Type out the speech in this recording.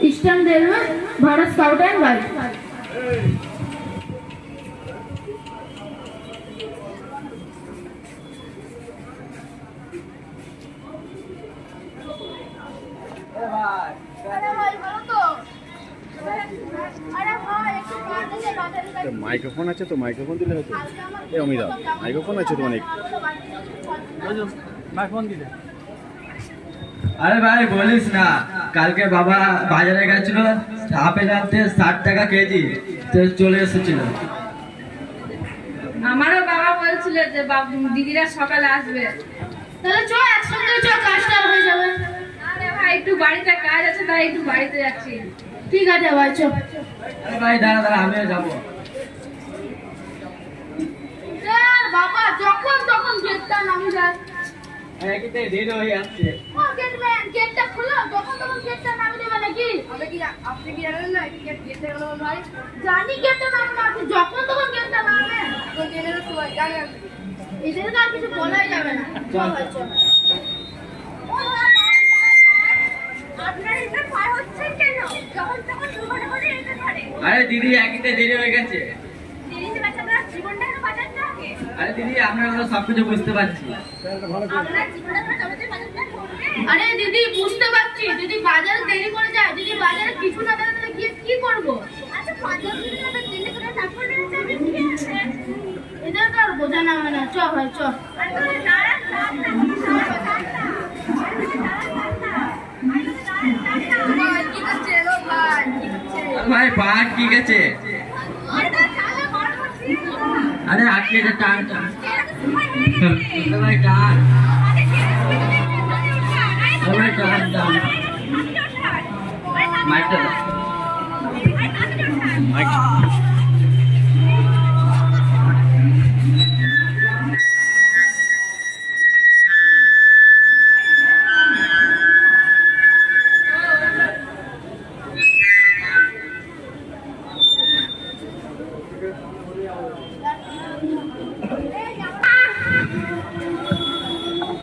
Eastern railway, Bharat scout and guide. Microphone আছে তো, microphone দিলে হতো। এই অমিতা, মাইক্রোফোন আছে তো অনেক। মাইক্রোফোন দিলে। আরে ভাই বলিস না, কালকে বাবা বাজারে গেছিল, আপেল আনতে 60 টাকা কেজি, তো চলে এসেছিল। আমারও বাবা বলছিল যে দিদিরা সকালে আসবে। তাহলে চ একসঙ্গে চ, কাজটা হয়ে যাবে। আরে ভাই একটু বাড়িতে কাজ আছে, তাই একটু বাড়িতে যাচ্ছি। ঠিক আছে ভাই, চ। আরে ভাই দাঁড়া দাঁড়া, আমিও যাবো। বাবা যখন তখন গেটটা নামিয়ে যায়। একইতে দেরি হয়ে আসছে। ও গেটম্যান, গেটটা খুলো, যখন তখন গেটটা নামিয়ে দেবে নাকি? আপনি কি জানেন না গেটটা কেন ভাই? জানি গেটটা নামানো আছে, যখন তখন গেটটা নামাবে। এদের আর কিছু বলাই যাবে না। চল ভাই, চল। আপনার এটা ভয় হচ্ছে কেন? যখন তখন দুর্ঘটনা ঘটে এটা ধরে। আরে দিদি একইতে দেরি হয়ে গেছে। দিদি বাচ্চাদের জীবনটা কেন বাঁচাতে হবে? আরে দিদি আমরা তো সবকিছু বুঝতে পারছি। আপনার জীবনটা ধরে আমাদের বাঁচাতে হবে। আরে দিদি বুঝতে পারছি, যদি বাজারে দেরি করে যায়, যদি বাজারে কিছু না দেয় তাহলে গিয়ে কি করব? আচ্ছা 5 দিন ধরে দিল্লি করে তারপর যাবে ঠিক আছে। এদের তো আর বোঝা না হয় না। চ ভাই, চ। আর তুমি দাঁড়ান কি করছে লো ভাই? কি করছে? ভাই পাট কি গেছে? আরে তো চালা মার করছি। আরে আটকে যে টান টান। এরকম সময় হয়ে গেছে। ভাই টান। আমাদের ছেড়ে আরে ভাই টান টান। মাইকটা দাও। মাইক